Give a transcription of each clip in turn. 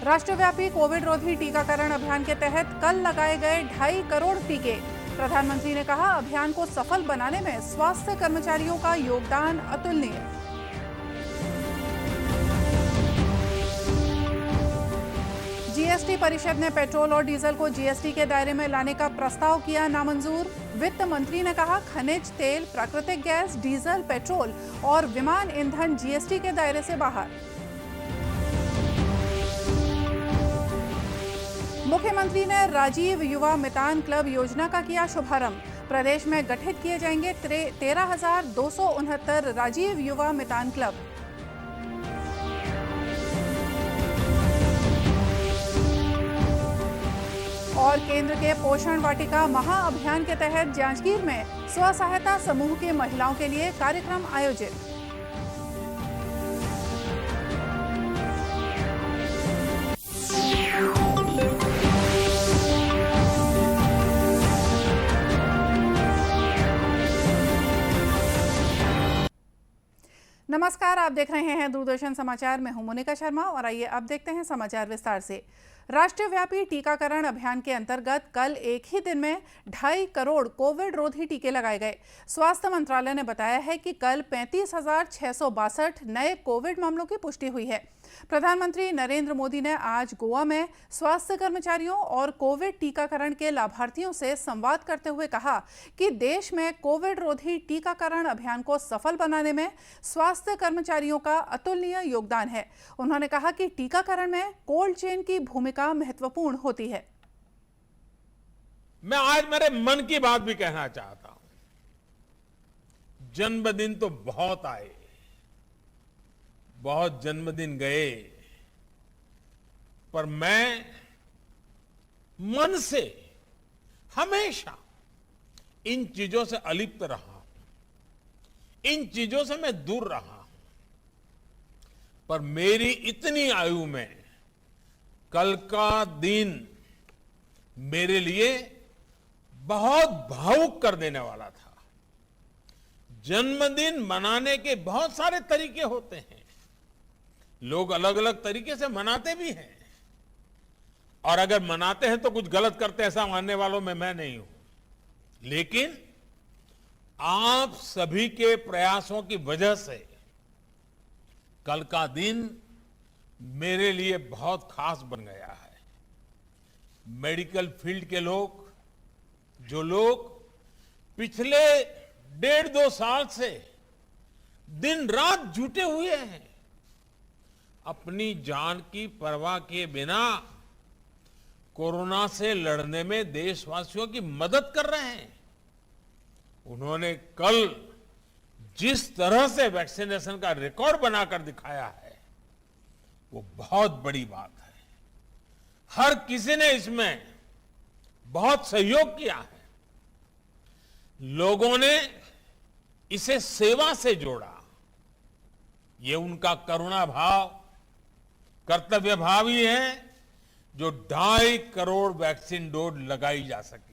राष्ट्रव्यापी कोविड रोधी टीकाकरण अभियान के तहत कल लगाए गए 2.5 करोड़ टीके। प्रधानमंत्री ने कहा, अभियान को सफल बनाने में स्वास्थ्य कर्मचारियों का योगदान अतुलनीय। जीएसटी परिषद ने पेट्रोल और डीजल को जीएसटी के दायरे में लाने का प्रस्ताव किया नामंजूर। वित्त मंत्री ने कहा, खनिज तेल, प्राकृतिक गैस, डीजल, पेट्रोल और विमान ईंधन जीएसटी के दायरे से बाहर। मुख्यमंत्री ने राजीव युवा मितान क्लब योजना का किया शुभारंभ। प्रदेश में गठित किए जाएंगे 13,269 राजीव युवा मितान क्लब। और केंद्र के पोषण वाटिका महाअभियान के तहत जांजगीर में स्व सहायता समूह की महिलाओं के लिए कार्यक्रम आयोजित। नमस्कार, आप देख रहे हैं दूरदर्शन समाचार। मैं हूं मोनिका शर्मा और आइए अब देखते हैं समाचार विस्तार से। राष्ट्रव्यापी टीकाकरण अभियान के अंतर्गत कल एक ही दिन में 2.5 करोड़ कोविड रोधी टीके लगाए गए। स्वास्थ्य मंत्रालय ने बताया है कि कल 35,662 नए कोविड मामलों की पुष्टि हुई है। प्रधानमंत्री नरेंद्र मोदी ने आज गोवा में स्वास्थ्य कर्मचारियों और कोविड टीकाकरण के लाभार्थियों से संवाद करते हुए कहा कि देश में कोविड रोधी टीकाकरण अभियान को सफल बनाने में स्वास्थ्य कर्मचारियों का अतुलनीय योगदान है। उन्होंने कहा कि टीकाकरण में कोल्ड चेन की भूमिका महत्वपूर्ण होती है। मैं आज मेरे मन की बात भी कहना चाहता हूं। जन्मदिन तो बहुत आए, बहुत जन्मदिन गए, पर मैं मन से हमेशा इन चीजों से अलिप्त रहा हूं, इन चीजों से मैं दूर रहा हूं। पर मेरी इतनी आयु में कल का दिन मेरे लिए बहुत भावुक कर देने वाला था। जन्मदिन मनाने के बहुत सारे तरीके होते हैं, लोग अलग अलग तरीके से मनाते भी हैं, और अगर मनाते हैं तो कुछ गलत करते हैं, ऐसा मानने वालों में मैं नहीं हूं। लेकिन आप सभी के प्रयासों की वजह से कल का दिन मेरे लिए बहुत खास बन गया है। मेडिकल फील्ड के लोग, जो लोग पिछले 1.5-2 साल से दिन रात जुटे हुए हैं, अपनी जान की परवाह किए बिना कोरोना से लड़ने में देशवासियों की मदद कर रहे हैं, उन्होंने कल जिस तरह से वैक्सीनेशन का रिकॉर्ड बनाकर दिखाया है, वो बहुत बड़ी बात है। हर किसी ने इसमें बहुत सहयोग किया है। लोगों ने इसे सेवा से जोड़ा। ये उनका करुणा भाव, कर्तव्य भाव ही है जो 2.5 करोड़ वैक्सीन डोज लगाई जा सकी।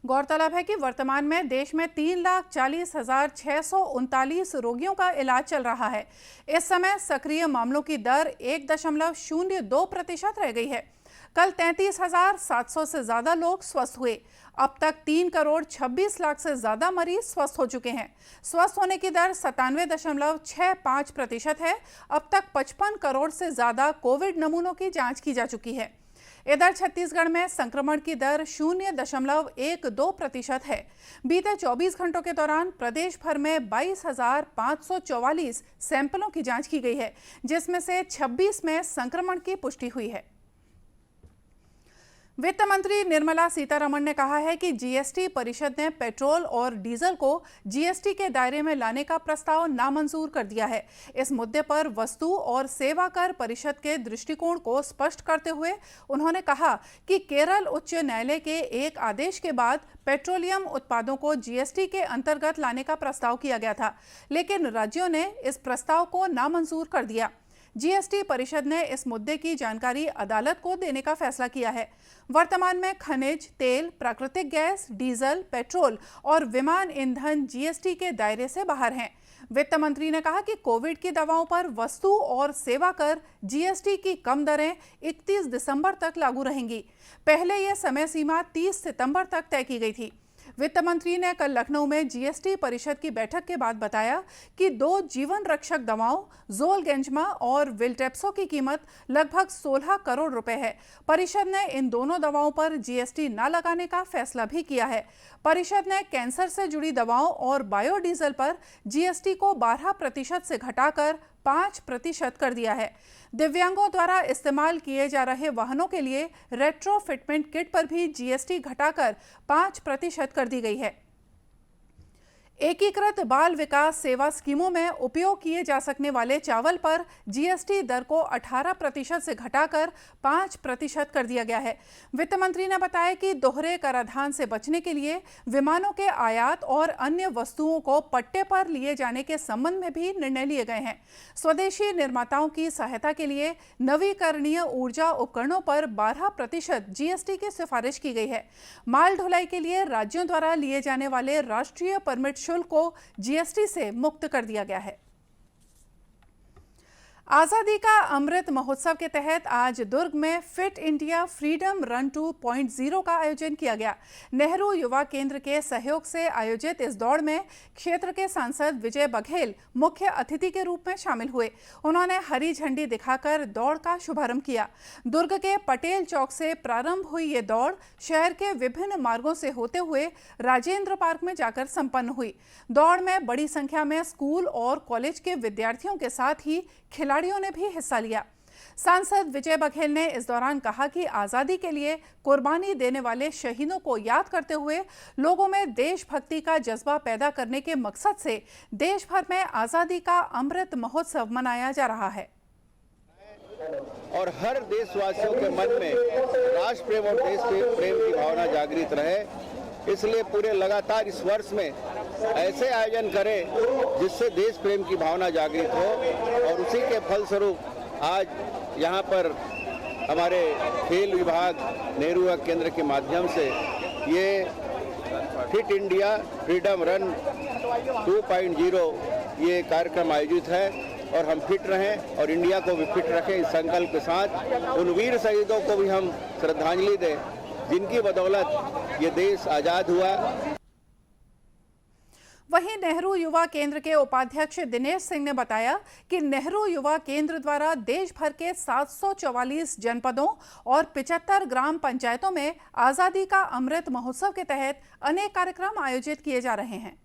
गौरतलब है कि वर्तमान में देश में 3,40,639 रोगियों का इलाज चल रहा है। इस समय सक्रिय मामलों की दर 1.02% रह गई है। कल 33,700 से ज्यादा लोग स्वस्थ हुए। अब तक 3 करोड़ 26 लाख से ज्यादा मरीज स्वस्थ हो चुके हैं। स्वस्थ होने की दर 97.65% है। अब तक 55 करोड़ से ज्यादा कोविड नमूनों की जांच की जा चुकी है। इधर छत्तीसगढ़ में संक्रमण की दर 0.12% है। बीते 24 घंटों के दौरान प्रदेश भर में 22,544 सैंपलों की जांच की गई है, जिसमें से 26 में संक्रमण की पुष्टि हुई है। वित्त मंत्री निर्मला सीतारमण ने कहा है कि जीएसटी परिषद ने पेट्रोल और डीजल को जीएसटी के दायरे में लाने का प्रस्ताव नामंजूर कर दिया है। इस मुद्दे पर वस्तु और सेवा कर परिषद के दृष्टिकोण को स्पष्ट करते हुए उन्होंने कहा कि केरल उच्च न्यायालय के एक आदेश के बाद पेट्रोलियम उत्पादों को जीएसटी के अंतर्गत लाने का प्रस्ताव किया गया था, लेकिन राज्यों ने इस प्रस्ताव को नामंजूर कर दिया। जीएसटी परिषद ने इस मुद्दे की जानकारी अदालत को देने का फैसला किया है। वर्तमान में खनिज तेल, प्राकृतिक गैस, डीजल, पेट्रोल और विमान ईंधन जीएसटी के दायरे से बाहर हैं। वित्त मंत्री ने कहा कि कोविड की दवाओं पर वस्तु और सेवा कर जीएसटी की कम दरें 31 दिसंबर तक लागू रहेंगी। पहले यह समय सीमा 30 सितंबर तक तय की गई थी। वित्त मंत्री ने कल लखनऊ में जीएसटी परिषद की बैठक के बाद बताया कि 2 जीवन रक्षक दवाओं जोलगेंजमा और विल्टेप्सो की कीमत लगभग 16 करोड़ रुपए है। परिषद ने इन दोनों दवाओं पर जीएसटी न लगाने का फैसला भी किया है। परिषद ने कैंसर से जुड़ी दवाओं और बायोडीजल पर जीएसटी को 12% से घटाकर 5% कर दिया है। दिव्यांगों द्वारा इस्तेमाल किए जा रहे वाहनों के लिए रेट्रोफिटमेंट किट पर भी जीएसटी घटाकर 5% कर दी गई है। एकीकृत बाल विकास सेवा स्कीमों में उपयोग किए जा सकने वाले चावल पर जीएसटी दर को 18% से घटाकर 5% कर दिया गया है। वित्त मंत्री ने बताया कि दोहरे कराधान से बचने के लिए विमानों के आयात और अन्य वस्तुओं को पट्टे पर लिए जाने के संबंध में भी निर्णय लिए गए हैं। स्वदेशी निर्माताओं की सहायता के लिए नवीकरणीय ऊर्जा उपकरणों पर 12% जीएसटी की सिफारिश की गई है। माल ढुलाई के लिए राज्यों द्वारा लिए जाने वाले राष्ट्रीय परमिट शुल्क को जीएसटी से मुक्त कर दिया गया है। आजादी का अमृत महोत्सव के तहत आज दुर्ग में फिट इंडिया फ्रीडम रन 2.0 का आयोजन किया गया। नेहरू युवा केंद्र के सहयोग से आयोजित इस दौड़ में क्षेत्र के सांसद विजय बघेल मुख्य अतिथि के रूप में शामिल हुए। उन्होंने हरी झंडी दिखाकर दौड़ का शुभारंभ किया। दुर्ग के पटेल चौक से प्रारंभ हुई ये दौड़ शहर के विभिन्न मार्गों से होते हुए राजेंद्र पार्क में जाकर संपन्न हुई। दौड़ में बड़ी संख्या में स्कूल और कॉलेज के विद्यार्थियों के साथ ही खिलाड़ियों ने भी हिस्सा लिया। सांसद विजय बघेल ने इस दौरान कहा कि आजादी के लिए कुर्बानी देने वाले शहीदों को याद करते हुए लोगों में देशभक्ति का जज्बा पैदा करने के मकसद से देश भर में आजादी का अमृत महोत्सव मनाया जा रहा है और हर देशवासियों के मन में राष्ट्र प्रेम और देश प्रेम की भावना जागृत रहे। इसलिए पूरे लगातार इस वर्ष में ऐसे आयोजन करें जिससे देश प्रेम की भावना जागृत हो और उसी के फलस्वरूप आज यहाँ पर हमारे खेल विभाग नेहरू युवा केंद्र के माध्यम से ये फिट इंडिया फ्रीडम रन 2.0 ये कार्यक्रम आयोजित है और हम फिट रहें और इंडिया को भी फिट रखें। इस संकल्प के साथ उन वीर शहीदों को भी हम श्रद्धांजलि दें जिनकी बदौलत ये देश आजाद हुआ। वहीं नेहरू युवा केंद्र के उपाध्यक्ष दिनेश सिंह ने बताया कि नेहरू युवा केंद्र द्वारा देश भर के 744 जनपदों और 75 ग्राम पंचायतों में आजादी का अमृत महोत्सव के तहत अनेक कार्यक्रम आयोजित किए जा रहे हैं।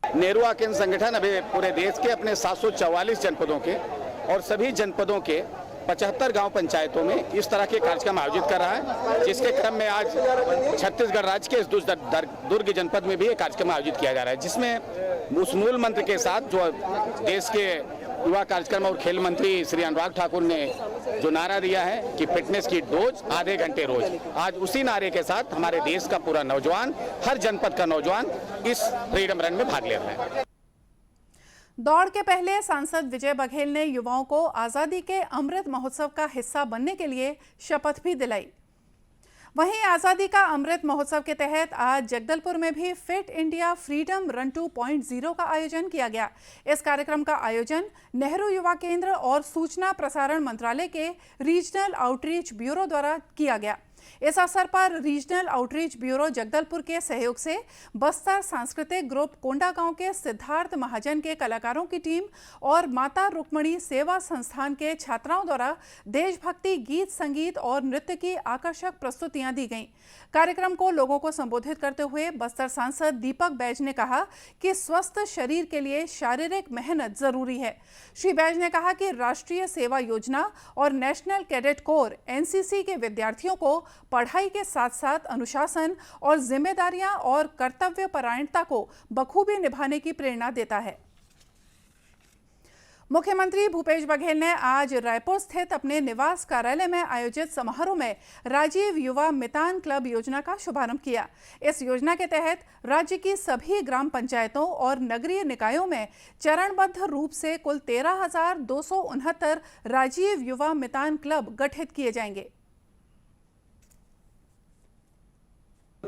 नेहरू युवा केंद्र संगठन अभी पूरे देश के अपने 744 जनपदों के और सभी जनपदों के 75 गांव पंचायतों में इस तरह के कार्यक्रम आयोजित कर रहा है, जिसके क्रम में आज छत्तीसगढ़ राज्य के दुर्ग जनपद में भी एक कार्यक्रम आयोजित किया जा रहा है, जिसमें उस मूल मंत्र के साथ जो देश के युवा कार्यक्रम और खेल मंत्री श्री अनुराग ठाकुर ने जो नारा दिया है कि फिटनेस की डोज आधे घंटे रोज, आज उसी नारे के साथ हमारे देश का पूरा नौजवान, हर जनपद का नौजवान इस फ्रीडम रन में भाग ले रहे हैं। दौड़ के पहले सांसद विजय बघेल ने युवाओं को आजादी के अमृत महोत्सव का हिस्सा बनने के लिए शपथ भी दिलाई। वहीं आजादी का अमृत महोत्सव के तहत आज जगदलपुर में भी फिट इंडिया फ्रीडम रन 2.0 का आयोजन किया गया। इस कार्यक्रम का आयोजन नेहरू युवा केंद्र और सूचना प्रसारण मंत्रालय के रीजनल आउटरीच ब्यूरो द्वारा किया गया। इस अवसर पर रीजनल आउटरीच ब्यूरो जगदलपुर के सहयोग से बस्तर सांस्कृतिक ग्रुप कोंडागांव के सिद्धार्थ महाजन के कलाकारों की टीम और माता रुक्मणी सेवा संस्थान के छात्राओं द्वारा देशभक्ति गीत, संगीत और नृत्य की आकर्षक प्रस्तुतियां दी गईं। कार्यक्रम को लोगों को संबोधित करते हुए बस्तर सांसद दीपक बैज ने कहा कि स्वस्थ शरीर के लिए शारीरिक मेहनत जरूरी है। श्री बैज ने कहा कि राष्ट्रीय सेवा योजना और नेशनल कैडेट कोर एनसीसी के विद्यार्थियों को पढ़ाई के साथ साथ अनुशासन और जिम्मेदारियां और कर्तव्य परायणता को बखूबी निभाने की प्रेरणा देता है। मुख्यमंत्री भूपेश बघेल ने आज रायपुर स्थित अपने निवास कार्यालय में आयोजित समारोह में राजीव युवा मितान क्लब योजना का शुभारंभ किया। इस योजना के तहत राज्य की सभी ग्राम पंचायतों और नगरीय निकायों में चरणबद्ध रूप से कुल 13,269 राजीव युवा मितान क्लब गठित किए जाएंगे।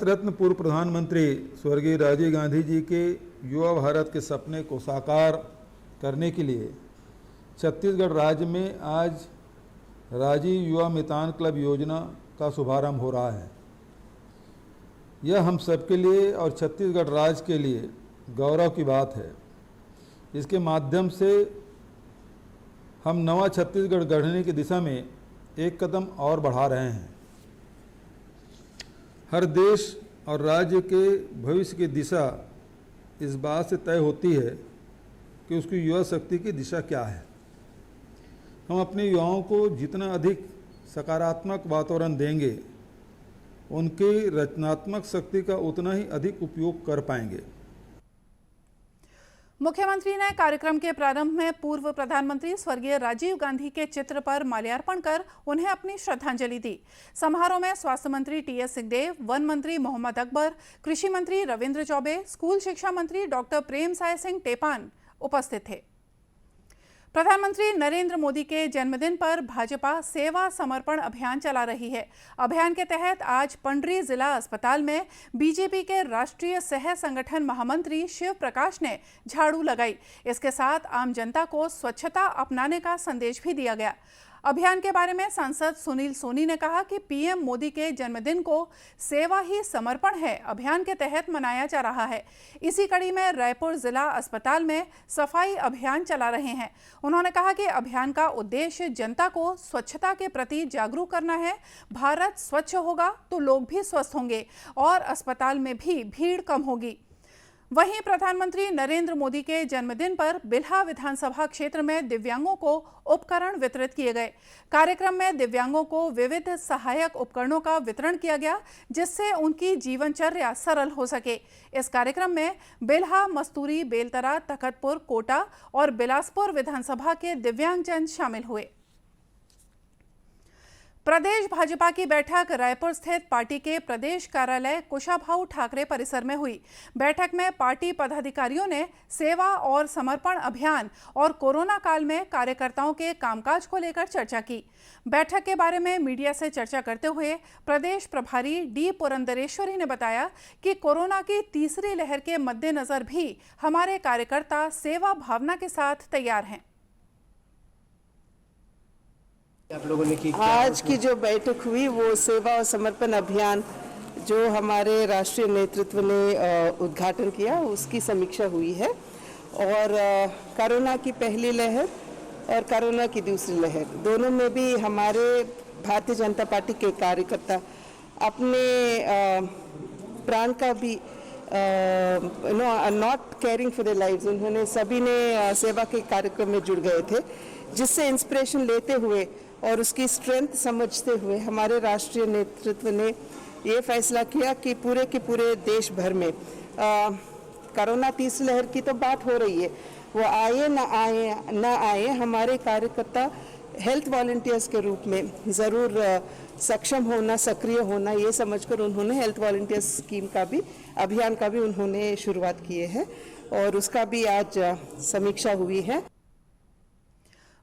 भारत रत्न पूर्व प्रधानमंत्री स्वर्गीय राजीव गांधी जी के युवा भारत के सपने को साकार करने के लिए छत्तीसगढ़ राज्य में आज राजीव युवा मितान क्लब योजना का शुभारंभ हो रहा है। यह हम सबके लिए और छत्तीसगढ़ राज्य के लिए गौरव की बात है। इसके माध्यम से हम नवा छत्तीसगढ़ गढ़ने की दिशा में एक कदम और बढ़ा रहे हैं। हर देश और राज्य के भविष्य की दिशा इस बात से तय होती है कि उसकी युवा शक्ति की दिशा क्या है। हम अपने युवाओं को जितना अधिक सकारात्मक वातावरण देंगे, उनकी रचनात्मक शक्ति का उतना ही अधिक उपयोग कर पाएंगे। मुख्यमंत्री ने कार्यक्रम के प्रारंभ में पूर्व प्रधानमंत्री स्वर्गीय राजीव गांधी के चित्र पर माल्यार्पण कर उन्हें अपनी श्रद्धांजलि दी। समारोह में स्वास्थ्य मंत्री टीएस सिंहदेव, वन मंत्री मोहम्मद अकबर, कृषि मंत्री रविंद्र चौबे, स्कूल शिक्षा मंत्री डॉक्टर प्रेमसाय सिंह टेपान उपस्थित थे। प्रधानमंत्री नरेंद्र मोदी के जन्मदिन पर भाजपा सेवा समर्पण अभियान चला रही है। अभियान के तहत आज पंडरी जिला अस्पताल में बीजेपी के राष्ट्रीय सह संगठन महामंत्री शिव प्रकाश ने झाड़ू लगाई। इसके साथ आम जनता को स्वच्छता अपनाने का संदेश भी दिया गया। अभियान के बारे में सांसद सुनील सोनी ने कहा कि पीएम मोदी के जन्मदिन को सेवा ही समर्पण है अभियान के तहत मनाया जा रहा है। इसी कड़ी में रायपुर जिला अस्पताल में सफाई अभियान चला रहे हैं। उन्होंने कहा कि अभियान का उद्देश्य जनता को स्वच्छता के प्रति जागरूक करना है। भारत स्वच्छ होगा तो लोग भी स्वस्थ होंगे और अस्पताल में भी भीड़ कम होगी। वहीं प्रधानमंत्री नरेंद्र मोदी के जन्मदिन पर बिल्हा विधानसभा क्षेत्र में दिव्यांगों को उपकरण वितरित किए गए। कार्यक्रम में दिव्यांगों को विविध सहायक उपकरणों का वितरण किया गया, जिससे उनकी जीवनचर्या सरल हो सके। इस कार्यक्रम में बिल्हा, मस्तूरी, बेलतरा, तखतपुर, कोटा और बिलासपुर विधानसभा के दिव्यांगजन शामिल हुए। प्रदेश भाजपा की बैठक रायपुर स्थित पार्टी के प्रदेश कार्यालय कुशाभाऊ ठाकरे परिसर में हुई। बैठक में पार्टी पदाधिकारियों ने सेवा और समर्पण अभियान और कोरोना काल में कार्यकर्ताओं के कामकाज को लेकर चर्चा की। बैठक के बारे में मीडिया से चर्चा करते हुए प्रदेश प्रभारी डी पुरंदरेश्वरी ने बताया कि कोरोना की तीसरी लहर के मद्देनजर भी हमारे कार्यकर्ता सेवा भावना के साथ तैयार हैं। आप लोगों ने आज की जो बैठक हुई वो सेवा और समर्पण अभियान जो हमारे राष्ट्रीय नेतृत्व ने उद्घाटन किया, उसकी समीक्षा हुई है। और कोरोना की पहली लहर और कोरोना की दूसरी लहर दोनों में भी हमारे भारतीय जनता पार्टी के कार्यकर्ता अपने प्राण का भी not caring for their lives, उन्होंने सभी ने सेवा के कार्यक्रम में जुड़ गए थे, जिससे इंस्पिरेशन लेते हुए और उसकी स्ट्रेंथ समझते हुए हमारे राष्ट्रीय नेतृत्व ने ये फैसला किया कि पूरे के पूरे देश भर में कोरोना तीसरी लहर की तो बात हो रही है, वो आए ना आए हमारे कार्यकर्ता हेल्थ वॉलंटियर्स के रूप में ज़रूर सक्षम होना, सक्रिय होना, ये समझकर उन्होंने हेल्थ वॉलंटियर्स स्कीम का भी, अभियान का भी उन्होंने शुरुआत किए है और उसका भी आज समीक्षा हुई है।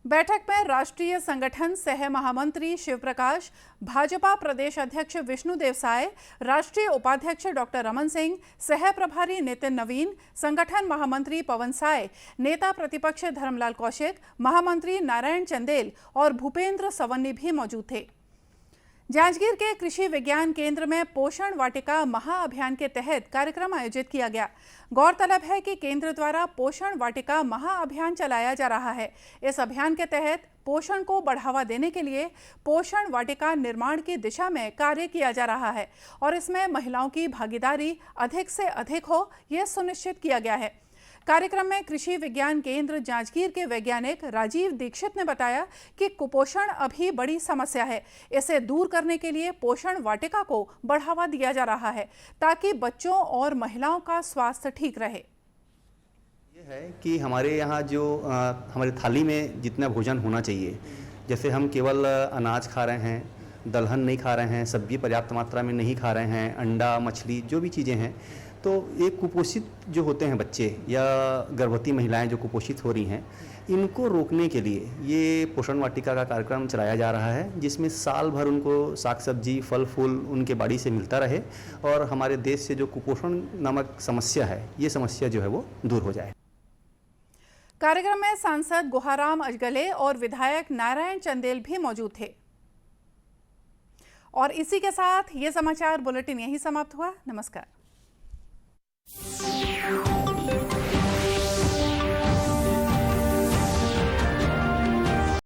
बैठक में राष्ट्रीय संगठन सह महामंत्री शिव प्रकाश, भाजपा प्रदेश अध्यक्ष विष्णुदेव साय, राष्ट्रीय उपाध्यक्ष डॉक्टर रमन सिंह, सह प्रभारी नितिन नवीन, संगठन महामंत्री पवन साय, नेता प्रतिपक्ष धर्मलाल कौशिक, महामंत्री नारायण चंदेल और भूपेंद्र सवन्नी भी मौजूद थे। जांजगीर के कृषि विज्ञान केंद्र में पोषण वाटिका महाअभियान के तहत कार्यक्रम आयोजित किया गया। गौरतलब है कि केंद्र द्वारा पोषण वाटिका महाअभियान चलाया जा रहा है। इस अभियान के तहत पोषण को बढ़ावा देने के लिए पोषण वाटिका निर्माण की दिशा में कार्य किया जा रहा है और इसमें महिलाओं की भागीदारी अधिक से अधिक हो, यह सुनिश्चित किया गया है। कार्यक्रम में कृषि विज्ञान केंद्र जांजगीर के वैज्ञानिक राजीव दीक्षित ने बताया कि कुपोषण अभी बड़ी समस्या है। इसे दूर करने के लिए पोषण वाटिका को बढ़ावा दिया जा रहा है ताकि बच्चों और महिलाओं का स्वास्थ्य ठीक रहे। ये है कि हमारे यहाँ जो हमारी थाली में जितना भोजन होना चाहिए, जैसे हम केवल अनाज खा रहे हैं दलहन नहीं खा रहे हैं, सब्जी पर्याप्त मात्रा में नहीं खा रहे हैं, अंडा, मछली, जो भी चीज़ें हैं, तो एक कुपोषित जो होते हैं बच्चे या गर्भवती महिलाएं जो कुपोषित हो रही हैं, इनको रोकने के लिए ये पोषण वाटिका का कार्यक्रम चलाया जा रहा है, जिसमें साल भर उनको साग सब्जी, फल फूल उनके बाड़ी से मिलता रहे और हमारे देश से जो कुपोषण नामक समस्या है, ये समस्या जो है वो दूर हो जाए। कार्यक्रम में सांसद गुहाराम अजगले और विधायक नारायण चंदेल भी मौजूद थे। और इसी के साथ ये समाचार बुलेटिन यहीं समाप्त हुआ। नमस्कार।